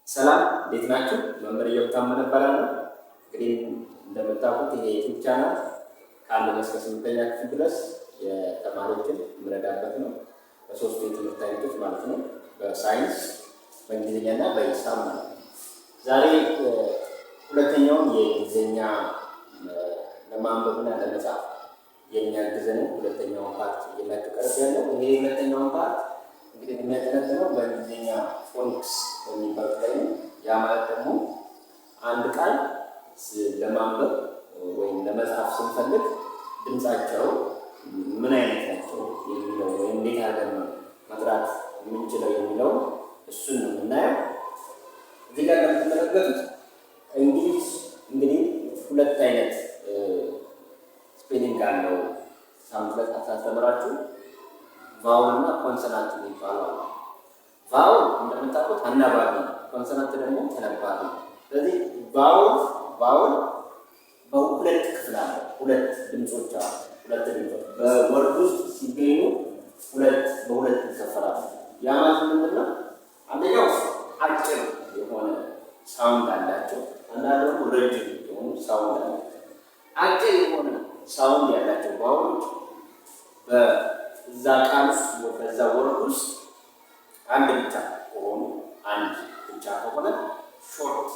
ሰላም እንዴት ናችሁ? መምህር እየታመነ እባላለሁ። እንግዲህ እንደምታውቁት ይሄ ዩቲዩብ ቻናል ከአንደኛ እስከ ስምንተኛ ክፍል ድረስ የተማሪዎችን የምረዳበት ነው። በሶስቱ የትምህርት አይነቶች ማለት ነው። በሳይንስ፣ በእንግሊዝኛና በሂሳብ ማለት ነው። ዛሬ ሁለተኛውን የእንግሊዝኛ ለማንበብና ለመጻፍ የሚያግዘን ሁለተኛውን ፓርት እየላችሁ ቀርብ ያለው ይሄ ሁለተኛውን ፓርት እንግዲህ የሚያጠነጥነው በእንግሊዝኛ ፎኒክስ በሚባሉት ላይ ነው። ያ ማለት ደግሞ አንድ ቃል ለማንበብ ወይም ለመጻፍ ስንፈልግ ድምጻቸው ምን አይነት ናቸው የሚለው ወይም እንዴት አድርገን መጥራት የምንችለው የሚለው እሱን ነው የምናየው። እዚህ ጋር እንደምትመለከቱት እንግዲህ ሁለት አይነት ስፔሊንግ አለው። ሳምንት አስተምራችሁ ቫውል እና ኮንሶናንት የሚባሉ አሉ። ቫውል እንደምታውቁት አናባቢ፣ ኮንሶናንት ደግሞ ተነባቢ። ስለዚህ ቫውል በሁለት ክፍል አለ። ሁለት ድምጾች አሉ። ሁለት ድምጾች በወርድ ውስጥ ሲገኙ በሁለት ይከፈላሉ። ያ ማለት ምንድን ነው? አንደኛው አጭር የሆነ ሳውንድ አላቸው፣ አንዳንዱ ደግሞ ረጅም የሆኑ ሳውንድ አላቸው። አጭር የሆነ ሳውንድ ያላቸው ቫውሎች በዛ ቃል ውስጥ በዛ ወርድ ውስጥ አንድ ብቻ ከሆነ ሾርት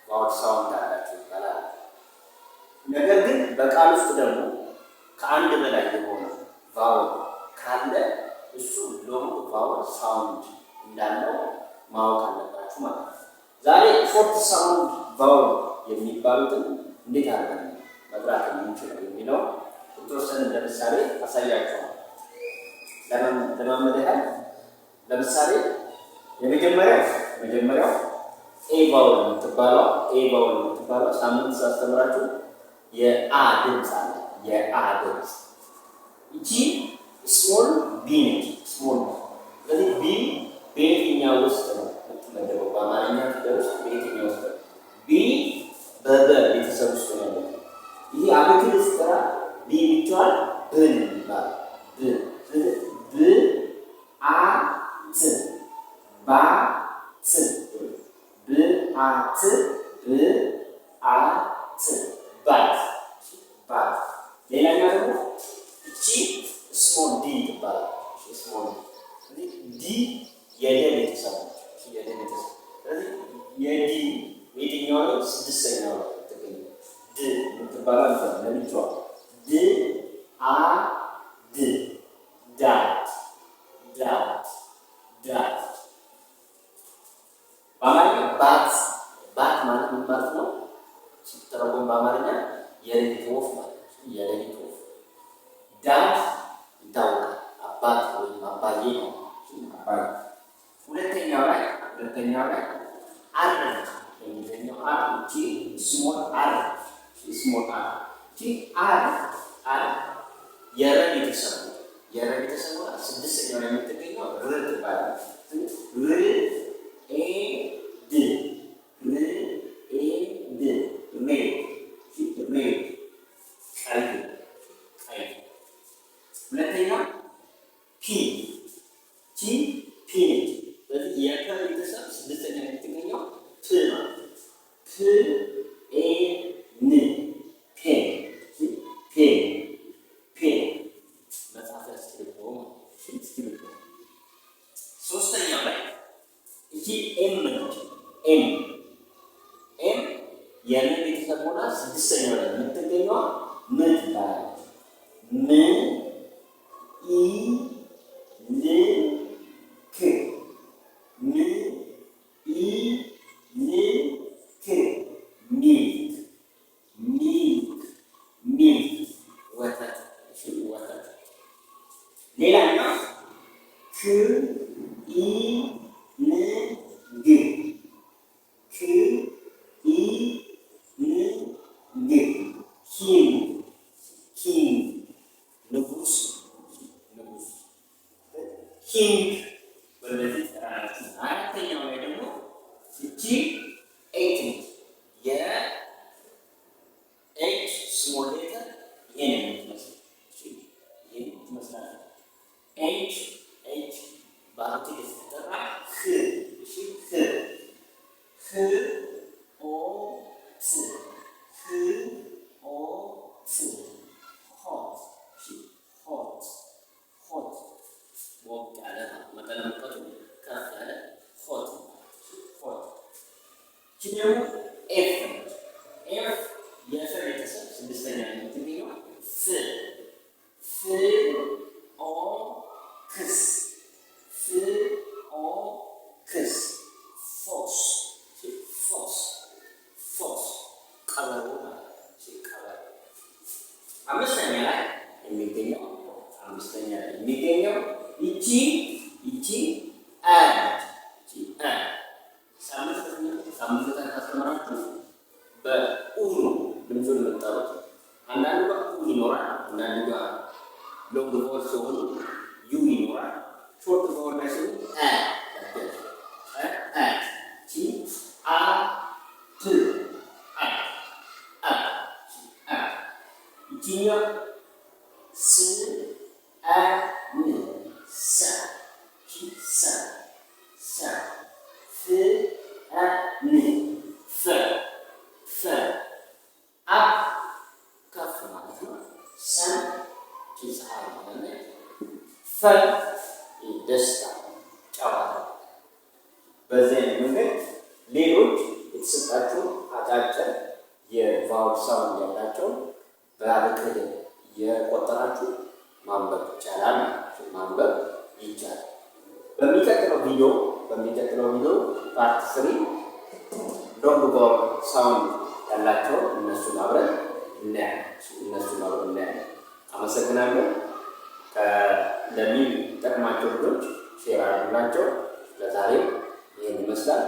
ቫውል ሳውንድ አላቸው ይባላል። ነገር ግን በቃል ውስጥ ደግሞ ከአንድ በላይ የሆነ ቫውል ካለ እሱ ሎንግ ቫውል ሳውንድ እንዳለው ማወቅ አለባችሁ ማለት ነው። ዛሬ ሾርት ሳውንድ ቫውል የሚባሉትን እንዴት አድርገን መጥራት የምንችለው የሚለው የተወሰነ ለምሳሌ አሳያችኋለሁ። ለማመድ ያህል ለምሳሌ የመጀመሪያው ኤ ቫውል የምትባለው ሳምንት ሳስተምራችሁ የአ ድምፅ አለ። የአ ድምፅ እቺ ስሞል ቢ ነች። ስሞል ስለዚህ ቢ በየትኛው ውስጥ ነው የምትመደበው? በአማርኛ ፊደል ውስጥ በየትኛው ውስጥ ነው? ቢ በበ ቤተሰብ ውስጥ ነው ያለው። ይህ አበክር ስራ ቢ ብቻዋን ብን ይባላል። ባት ሌላኛው ደግሞ እቺ ስሞል ዲ ይባላል። ስሞል ዲ የደ ቤተሰብ ስለዚህ የዲ የትኛው ነው? ስድስተኛው ነው ተገኘ ድ የምትባለው ለብቻዋ ድ አ ድ ዳት በአማርኛ ባት ማለት ምን ማለት ነው? ሲተረጎም በአማርኛ የሌሊት ወፍ ማለት ነው። የሌሊት ወፍ ዳት ይታወቃል። አባት ወይም አባዬ ነው። ሁለተኛው ላይ አር የሚገኘው አር እቺ ስሞል አር እቺ አር የረ ቤተሰብ ስድስተኛው ላይ የምትገኘው ር ትባላለች። ር ኤ ድ ሁለተኛው ፒ ነች። ስለዚህ የከ ቤተሰብ ስድስተኛ የምትገኘው ፕ ማለት ነው። ፕ ኤ ን ፔን መጽሐፍ ያስችልበው ማለት ነው። ሶስተኛው ላይ እቺ ኤም ነች። ኤም የነ ቤተሰብ ሆና ስድስተኛው ላይ የምትገኘው ም ትባላለች። ም ኢ ል ክ ሚልክ ወተት። ሌላኛው ክ ኢ ን ግ ኪንግ ንጉስ ኪንግ በለዚህ ተራራች። አራተኛው ላይ ደግሞ እቺ ኤት የኤች ስሞል ሌተር ይሄን የምትመስለው ኤች ባቲ ተጠራ ህ አምስተኛ ላይ የሚገኘው ይቺ ሳምንት ካስተማራችሁ በኡ ነው ድምፁን የምጠሩት። አንዳንዱ ጋር ኡ ይኖራል፣ አንዳንዱ ጋር ሎንግ ቮወል ሲሆኑ ዩ ይኖራል። ሾርት ቮወል ላይ ሲሆኑ ይችኛው ደስታ ጨዋታ። በዚህ መንገድ ሌሎች የተሰጣችሁ አጫጭር የቫውል ሳውንድ ያላቸው በአበክር የቆጠራችሁ ማንበብ ይቻላል። በሚቀጥለው ቪዲዮ ፓርት 3 ሎንግ ቮወል ሳውንድ ያላቸው እነሱን አብረን እናያለን። አመሰግናለሁ። ለሚጠቅማቸው ልጆች ሼር አድርጉላቸው። ለዛሬ ይህን ይመስላል።